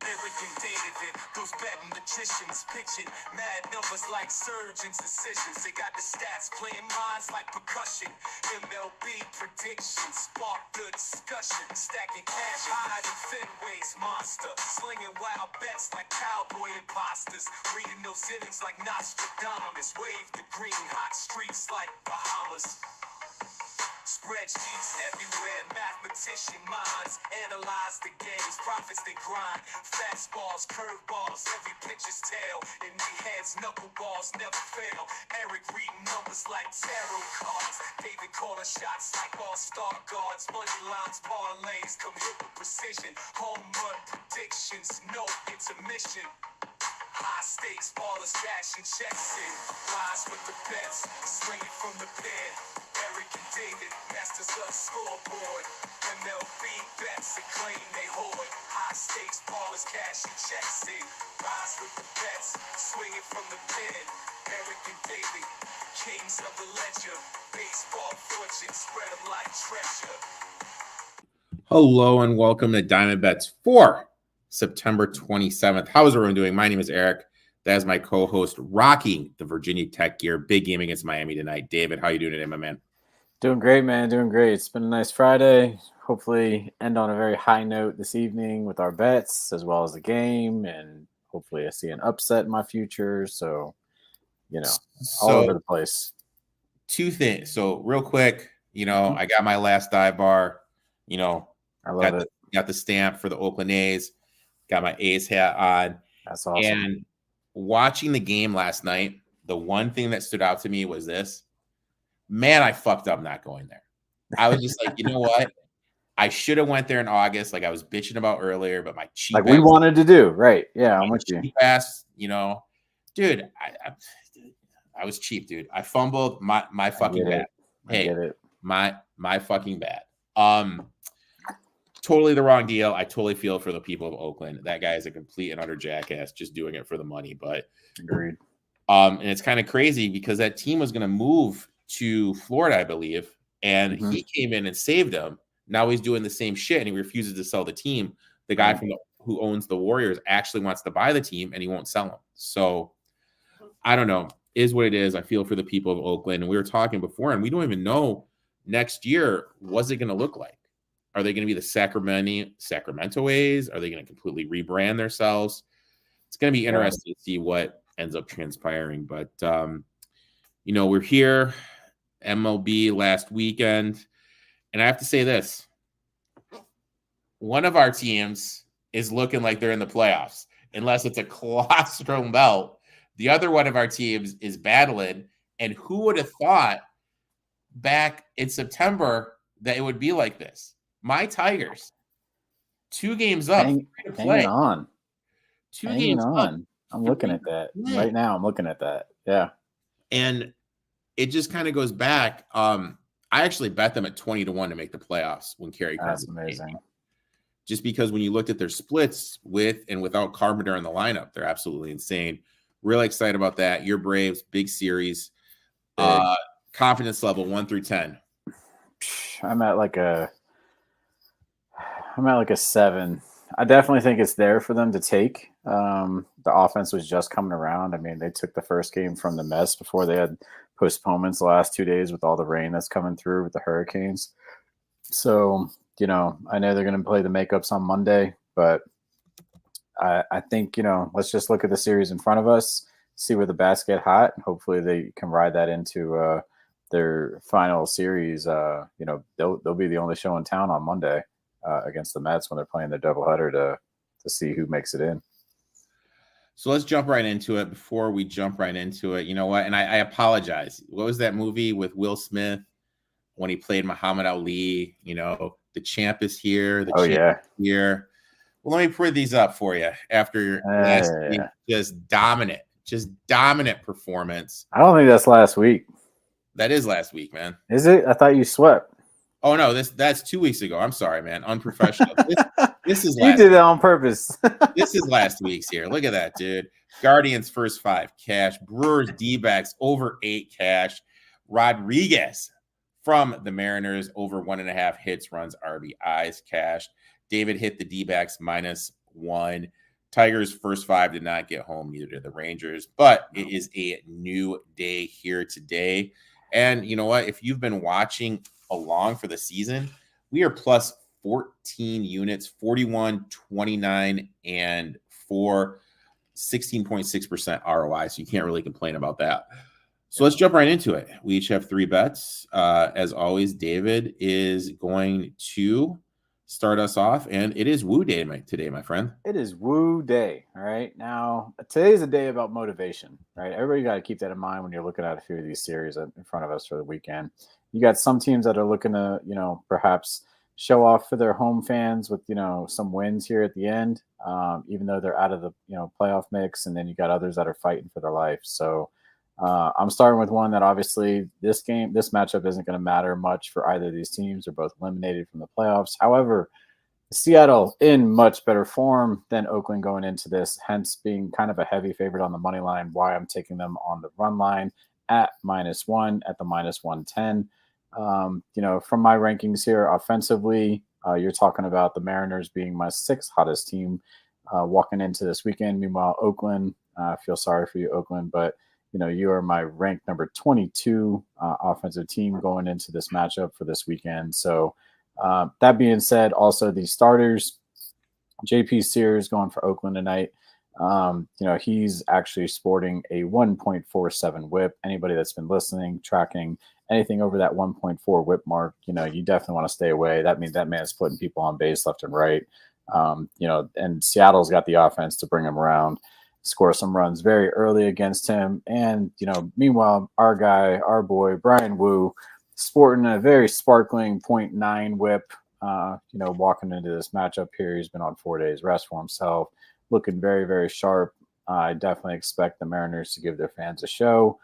Erik and David, those betting magicians pitching mad numbers like surgeons' decisions. They got the stats playing minds like percussion. MLB predictions spark the discussion. Stacking cash higher than Fenway's monster. Slinging wild bets like cowboy imposters. Reading those innings like Nostradamus. Wave the green hot streaks like Bahamas. Spreadsheets everywhere, mathematician minds analyze the games, profits they grind, fastballs, curveballs, every pitch is tail, in their heads, knuckleballs never fail. Erik reading numbers like tarot cards, David calling shots like all-star guards, money lines, parlays, come hit with precision, home run predictions, no intermission. High stakes, ballers cashing checks in, rise with the bets, swinging from the pen. Erik and David, masters of the scoreboard. MLB bets and claim they hoard. High stakes, ballers cashing checks in, rise with the bets, swinging from the pen. Erik and David, kings of the ledger. Baseball fortune, spread them like treasure. Hello and welcome to Diamond Bets for September 27th. How is everyone doing? My name is Erik. That is my co-host rocking the Virginia Tech gear. Big game against Miami tonight. David, how are you doing today, my man? Doing great, man. Doing great. It's been a nice Friday. Hopefully end on a very high note this evening with our bets as well as the game. And hopefully I see an upset in my future. So, all over the place. Two things. So real quick, I got my last dive bar, I love it. Got the stamp for the Oakland A's. Got my A's hat on. That's awesome. And watching the game last night, the one thing that stood out to me was this. Man, I fucked up not going there. I was just like, you know what? I should have went there in August, like I was bitching about earlier, but my cheap we wanted to do, right? Yeah, I'm with you. Ass, dude, I was cheap, dude. I fumbled my fucking bad. Hey, my fucking bad. Totally the wrong deal. I totally feel for the people of Oakland. That guy is a complete and utter jackass, just doing it for the money. But agreed. And it's kind of crazy because that team was going to move to Florida, I believe, and he came in and saved them. Now he's doing the same shit, and he refuses to sell the team. The guy who owns the Warriors actually wants to buy the team, and he won't sell them. So I don't know. Is what it is. I feel for the people of Oakland. And we were talking before, and we don't even know next year what's it going to look like. Are they going to be the Sacramento A's? Are they going to completely rebrand themselves? It's going to be interesting to see what ends up transpiring. But, we're here, MLB last weekend. And I have to say this. One of our teams is looking like they're in the playoffs, unless it's a colostrum belt. The other one of our teams is battling. And who would have thought back in September that it would be like this? My Tigers, 2 games up. Hanging on. I'm looking at that right now. I'm looking at that. Yeah. And it just kind of goes back. I actually bet them at 20-1 to make the playoffs when Kerry Carpenter. That's amazing. Just because when you looked at their splits with and without Carpenter in the lineup, they're absolutely insane. Really excited about that. Your Braves, big series. Confidence level 1 through 10. I'm at like a 7. I definitely think it's there for them to take. The offense was just coming around. I mean, they took the first game from the mess before they had postponements the last 2 days with all the rain that's coming through with the hurricanes. So, I know they're going to play the makeups on Monday, but I think, let's just look at the series in front of us, see where the bats get hot, and hopefully they can ride that into their final series. They'll be the only show in town on Monday against the Mets when they're playing their doubleheader to see who makes it in. So let's jump right into it. Before we jump right into it, you know what? And I apologize. What was that movie with Will Smith when he played Muhammad Ali? The champ is here. The champ is here. Well, let me put these up for you after last week. Just dominant performance. I don't think that's last week. That is last week, man. Is it? I thought you swept. Oh no, that's 2 weeks ago. I'm sorry, man. Unprofessional. This is you did it on purpose. This is last week's here. Look at that, dude. Guardians first 5 cash. Brewers D-backs over 8 cash. Rodriguez from the Mariners over 1.5 hits, runs, RBIs cashed. David hit the D-backs -1. Tigers' first 5 did not get home, neither did the Rangers, but it is a new day here today. And you know what? If you've been watching along for the season, we are plus 14 units, 41, 29, and 4, 16.6% ROI. So you can't really complain about that. So let's jump right into it. We each have 3 bets. As always, David is going to start us off, and it is Woo Day today, my friend. It is Woo Day. All right. Now, today's a day about motivation, right? Everybody got to keep that in mind when you're looking at a few of these series in front of us for the weekend. You got some teams that are looking to, perhaps show off for their home fans with, some wins here at the end, even though they're out of the, playoff mix. And then you got others that are fighting for their life. So I'm starting with one that obviously this matchup isn't going to matter much for either of these teams. They're both eliminated from the playoffs. However, Seattle in much better form than Oakland going into this, hence being kind of a heavy favorite on the money line. Why I'm taking them on the run line at -1 at the -110. From my rankings here offensively, you're talking about the Mariners being my 6th hottest team walking into this weekend. Meanwhile, Oakland, I feel sorry for you, Oakland, but you are my ranked number 22 offensive team going into this matchup for this weekend. So that being said, also the starters, JP Sears going for Oakland tonight. He's actually sporting a 1.47 whip. Anybody that's been listening, tracking anything over that 1.4 whip mark, you definitely want to stay away. That means that man's putting people on base left and right. And Seattle's got the offense to bring him around, score some runs very early against him. And, meanwhile, our boy, Brian Woo, sporting a very sparkling 0.9 whip, walking into this matchup here. He's been on 4 days rest for himself, looking very, very sharp. I definitely expect the Mariners to give their fans a show,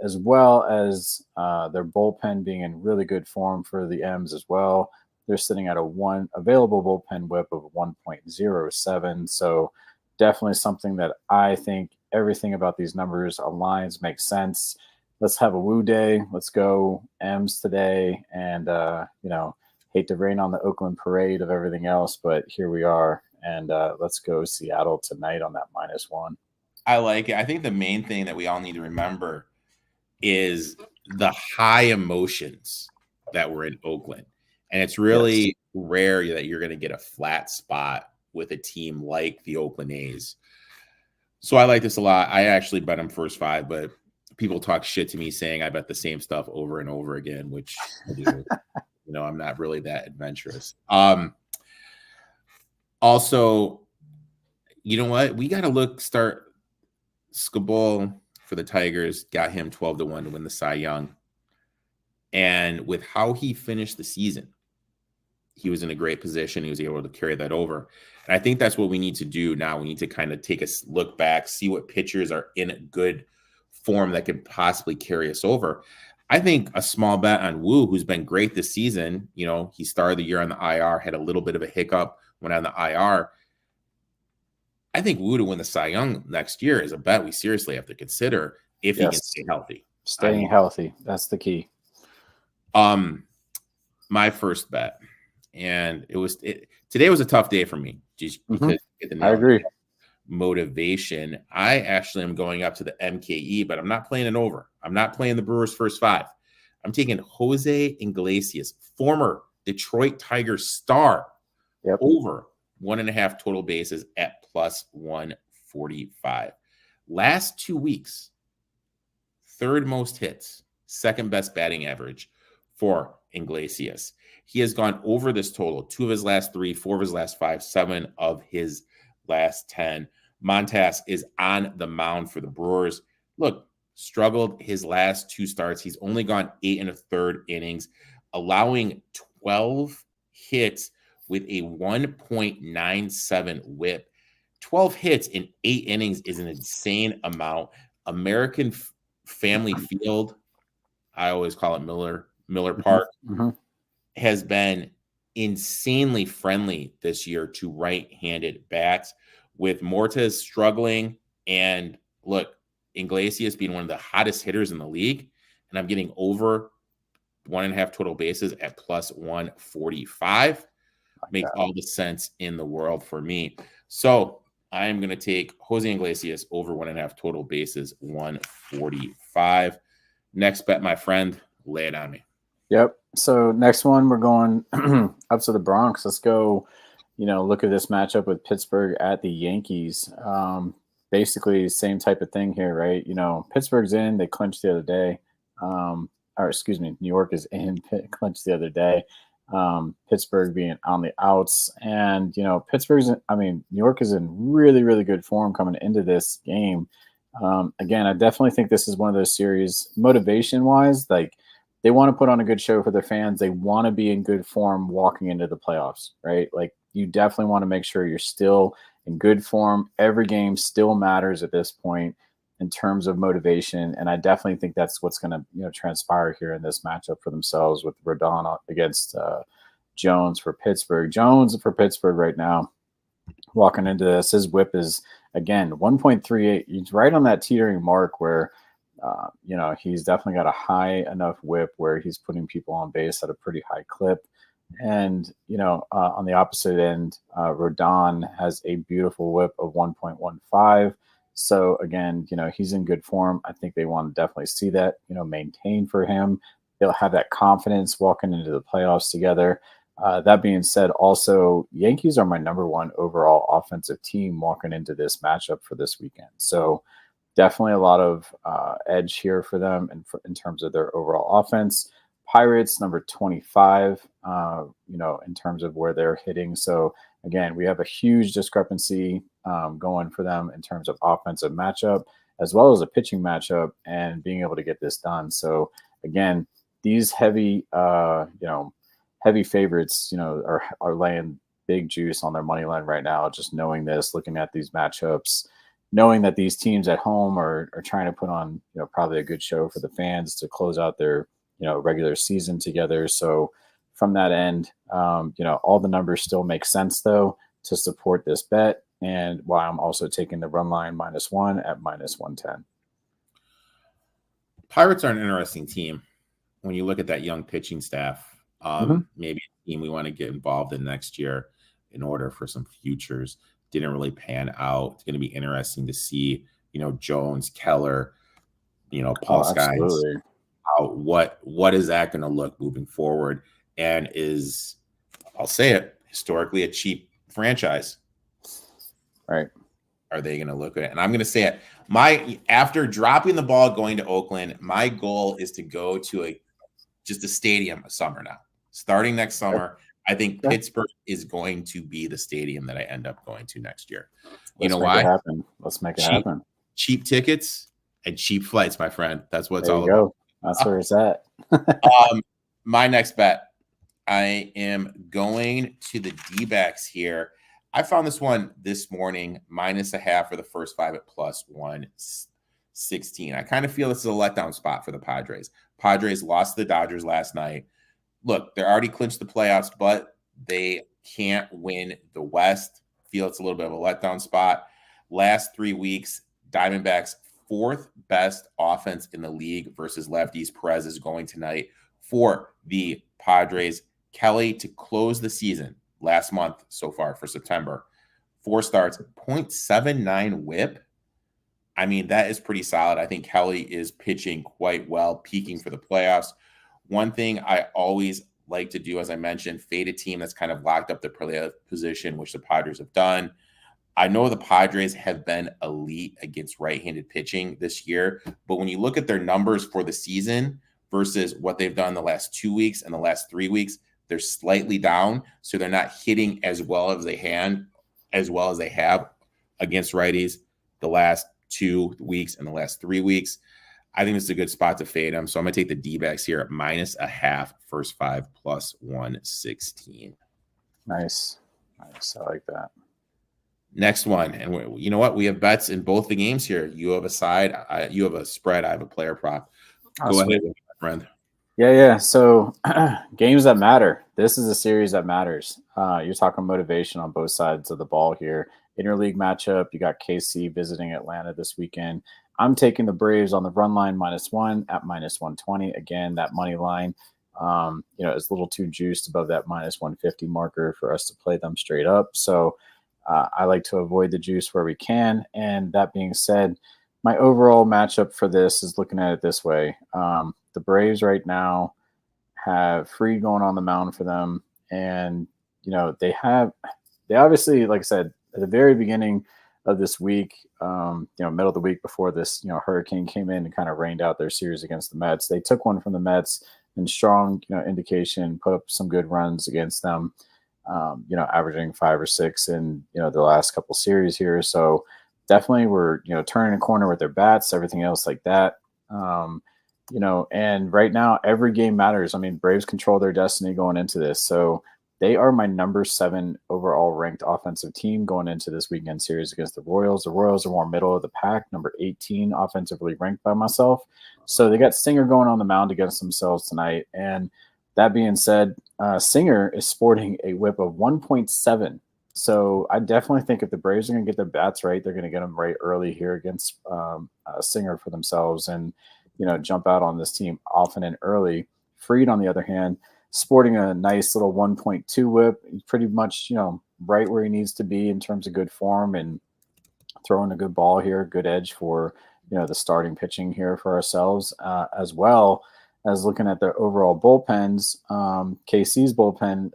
as well as their bullpen being in really good form for the M's as well. They're sitting at a available bullpen whip of 1.07. So definitely something that I think everything about these numbers aligns, makes sense. Let's have a Woo Day. Let's go M's today. And, hate to rain on the Oakland parade of everything else, but here we are. And let's go Seattle tonight on that -1. I like it. I think the main thing that we all need to remember is the high emotions that were in Oakland. And it's really rare that you're going to get a flat spot with a team like the Oakland A's. So I like this a lot. I actually bet them first 5, but people talk shit to me saying I bet the same stuff over and over again, which I do. I'm not really that adventurous. Also, you know what? We got to start Skubal for the Tigers, got him 12-1 to win the Cy Young. And with how he finished the season, he was in a great position. He was able to carry that over. And I think that's what we need to do now. We need to kind of take a look back, see what pitchers are in a good form that could possibly carry us over. I think a small bet on Woo, who's been great this season. He started the year on the IR, had a little bit of a hiccup, went on the IR. I think Woo to win the Cy Young next year is a bet we seriously have to consider if he can stay healthy. Staying healthy, that's the key. My first bet, and today was a tough day for me. Just because I agree. Motivation. I actually am going up to the MKE, but I'm not playing it over. I'm not playing the Brewers first 5. I'm taking Jose Iglesias, former Detroit Tigers star, over 1.5 total bases at +145. Last 2 weeks, 3rd most hits, 2nd best batting average for Iglesias. He has gone over this total 2 of his last 3, 4 of his last 5, 7 of his last 10. Montas is on the mound for the Brewers. Look, struggled his last 2 starts. He's only gone 8 1/3 innings, allowing 12 hits with a 1.97 whip. 12 hits in 8 innings is an insane amount. American Family Field, I always call it Miller Park, has been insanely friendly this year to right-handed bats, with Mortez struggling and look, Iglesias being one of the hottest hitters in the league, and I'm getting over 1.5 total bases at +145. Makes all the sense in the world for me. So I am going to take Jose Iglesias over 1.5 total bases, 145. Next bet, my friend, lay it on me. Yep. So next one, we're going up to the Bronx. Let's go, look at this matchup with Pittsburgh at the Yankees. Basically, same type of thing here, right? Pittsburgh's in. They clinched the other day. Or excuse me, New York is in. Clinched the other day. Pittsburgh being on the outs. And, New York is in really, really good form coming into this game. Again, I definitely think this is one of those series, motivation-wise, like, they want to put on a good show for their fans. They want to be in good form walking into the playoffs, right? Like, you definitely want to make sure you're still in good form. Every game still matters at this point in terms of motivation. And I definitely think that's what's going to, transpire here in this matchup for themselves with Rodon against Jones for Pittsburgh. Jones for Pittsburgh right now, walking into this, his whip is, again, 1.38. He's right on that teetering mark where, he's definitely got a high enough whip where he's putting people on base at a pretty high clip. And, on the opposite end, Rodon has a beautiful whip of 1.15. So again, he's in good form. I think they want to definitely see that, maintain for him. They'll have that confidence walking into the playoffs together. That being said, also, Yankees are my number one overall offensive team walking into this matchup for this weekend. So definitely a lot of edge here for them in terms of their overall offense. Pirates, number 25, in terms of where they're hitting. So again, we have a huge discrepancy going for them in terms of offensive matchup, as well as a pitching matchup and being able to get this done. So again, these heavy favorites, are laying big juice on their money line right now. Just knowing this, looking at these matchups, knowing that these teams at home are trying to put on, probably a good show for the fans to close out their, regular season together. So from that end, all the numbers still make sense though to support this bet. And why I'm also taking the run line -1 at -110. Pirates are an interesting team when you look at that young pitching staff. Maybe a team we want to get involved in next year in order for some futures. Didn't really pan out. It's going to be interesting to see, Jones, Keller, Paul Skynes. What is that going to look moving forward? And is, I'll say it, historically a cheap franchise. Right. Are they going to look at it? And I'm going to say it. After dropping the ball going to Oakland, my goal is to go to just a stadium a summer now. Starting next summer, I think Pittsburgh is going to be the stadium that I end up going to next year. Let's make it happen. Let's make it happen. Cheap tickets and cheap flights, my friend. That's what it's all about. That's where it's at. My next bet, I am going to the D-backs here. I found this one this morning, -0.5 for the first 5 at +116. I kind of feel this is a letdown spot for the Padres. Padres lost to the Dodgers last night. Look, they're already clinched the playoffs, but they can't win the West. Feel it's a little bit of a letdown spot. Last 3 weeks, Diamondbacks 4th best offense in the league versus lefties. Perez is going tonight for the Padres. Kelly to close the season last month so far for September. 4 starts, 0.79 whip. I mean, that is pretty solid. I think Kelly is pitching quite well, peaking for the playoffs. One thing I always like to do, as I mentioned, fade a team that's kind of locked up the playoff position, which the Padres have done. I know the Padres have been elite against right-handed pitching this year, but when you look at their numbers for the season versus what they've done the last 2 weeks and the last 3 weeks, they're slightly down. So they're not hitting as well as they have against righties the last 2 weeks and the last 3 weeks. I think this is a good spot to fade them. So I'm going to take the D-backs here at -0.5, first 5 +116. Nice. I like that. Next one. And you know what? We have bets in both the games here. You have a side. You have a spread. I have a player prop. Go ahead, my friend. Yeah. So games that matter. This is a series that matters. You're talking motivation on both sides of the ball here. Interleague matchup. You got KC visiting Atlanta this weekend. I'm taking the Braves on the run line -1 at -120. Again, that money line, is a little too juiced above that -150 marker for us to play them straight up. So I like to avoid the juice where we can. And that being said, my overall matchup for this is looking at it this way. The Braves right now have Fried going on the mound for them. And, they obviously, like I said, at the very beginning of this week, middle of the week before this, hurricane came in and kind of rained out their series against the Mets. They took one from the Mets in strong, indication, put up some good runs against them, averaging 5 or 6 in, the last couple series here. So definitely we're, turning a corner with their bats, everything else like that. And right now every game matters. I mean, Braves control their destiny going into this. So they are my number 7 overall ranked offensive team going into this weekend series against the Royals. The Royals are more middle of the pack, number 18 offensively ranked by myself. So they got Singer going on the mound against themselves tonight. And that being said, Singer is sporting a whip of 1.7. So I definitely think if the Braves are going to get their bats right, they're going to get them right early here against Singer for themselves and, jump out on this team often and early. Fried, on the other hand, sporting a nice little 1.2 whip, pretty much, right where he needs to be in terms of good form and throwing a good ball here, good edge for, the starting pitching here for ourselves, as well as looking at their overall bullpens. KC's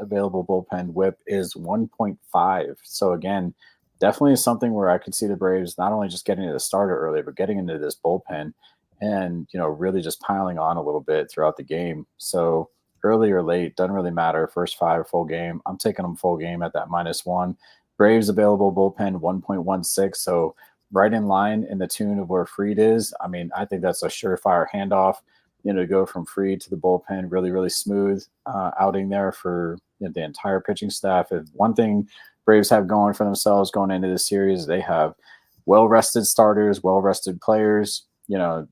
available bullpen whip is 1.5. So again, definitely something where I could see the Braves not only just getting to the starter early, but getting into this bullpen and, really just piling on a little bit throughout the game. So early or late, doesn't really matter. First 5 full game. I'm taking them full game at that -1. Braves available bullpen 1.16. So right in line in the tune of where Fried is. I mean, I think that's a surefire handoff, to go from Fried to the bullpen, really, really smooth outing there for the entire pitching staff. If one thing Braves have going for themselves going into this series, they have well-rested starters, well-rested players.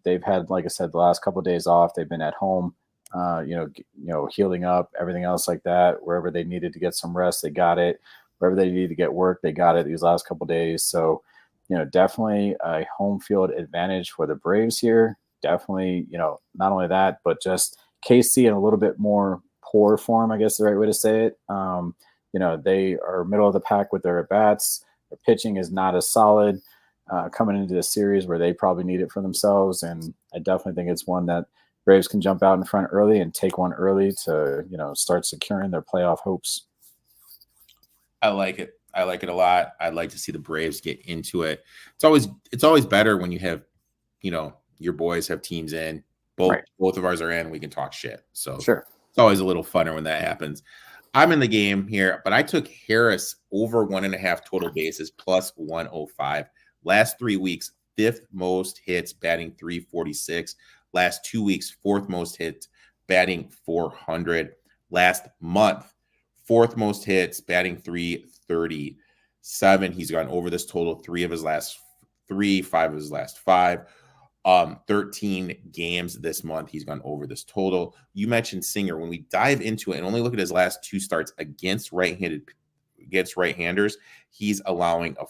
They've had, like I said, the last couple of days off. They've been at home. Healing up, everything else like that. Wherever they needed to get some rest, they got it. Wherever they needed to get work, they got it these last couple of days. So, definitely a home field advantage for the Braves here. Definitely, not only that, but just KC in a little bit more poor form, I guess the right way to say it. They are middle of the pack with their at-bats. Their pitching is not as solid coming into the series where they probably need it for themselves. And I definitely think it's one that Braves can jump out in front early and take one early to, start securing their playoff hopes. I like it. I like it a lot. I'd like to see the Braves get into it. It's always better when you have, your boys have teams in. Both of ours are in. We can talk shit. So sure, it's always a little funner when that happens. I'm in the game here, but I took Harris over 1.5 total bases plus 105. Last 3 weeks, 5th most hits, batting 346. Last 2 weeks, 4th most hits, batting 400. Last month, 4th most hits, batting 337. He's gone over this total 3 of his last 3, 5 of his last 5. 13 games this month, he's gone over this total. You mentioned Singer. When we dive into it and only look at his last 2 starts against right-handers, he's allowing a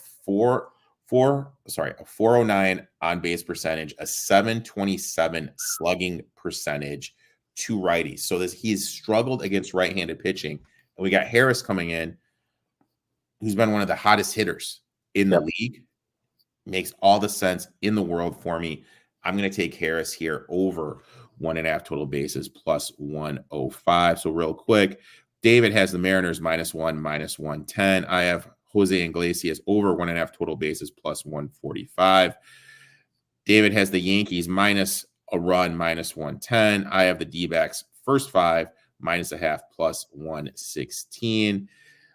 409 on base percentage, a 727 slugging percentage to righties. So he's struggled against right-handed pitching. And we got Harris coming in, who's been one of the hottest hitters in the league. Makes all the sense in the world for me. I'm going to take Harris here over 1.5 total bases plus 105. So real quick, David has the Mariners -1, -110. I have Jose Iglesias over 1.5 total bases plus 145. David has the Yankees minus a run -110. I have the D-backs first 5 -0.5 plus 116.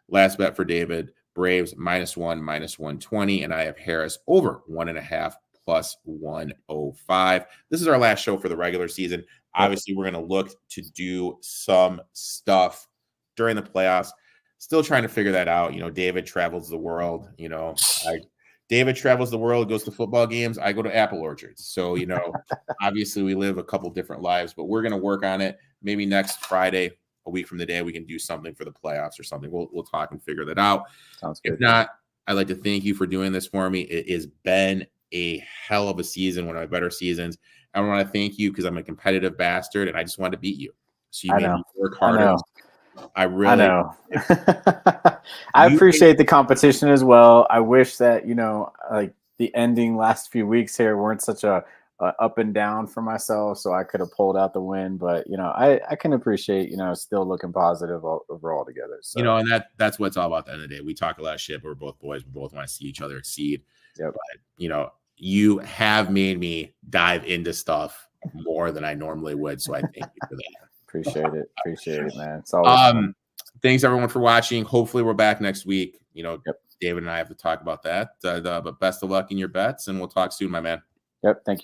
Last bet for David, Braves -1 -120. And I have Harris over 1.5 plus 105. This is our last show for the regular season. Obviously, we're going to look to do some stuff during the playoffs. Still trying to figure that out. David travels the world. David travels the world, goes to football games. I go to apple orchards. So, obviously we live a couple different lives, but we're going to work on it. Maybe next Friday, a week from today, we can do something for the playoffs or something. We'll talk and figure that out. Sounds good. If not, I'd like to thank you for doing this for me. It has been a hell of a season, one of my better seasons. I want to thank you because I'm a competitive bastard and I just wanted to beat you. So you made me work harder. I really, I know. I appreciate the competition as well. I wish that, like the ending last few weeks here weren't such a up and down for myself, so I could have pulled out the win. But I can appreciate still looking positive overall together. So and that's what it's all about. At the end of the day, we talk a lot of shit, but we're both boys. We both want to see each other exceed. Yep. But you have made me dive into stuff more than I normally would. So I thank you for that. Appreciate it, man. It's always fun. Thanks everyone for watching. Hopefully we're back next week. David and I have to talk about that. But best of luck in your bets, and we'll talk soon, my man. Yep. Thank you.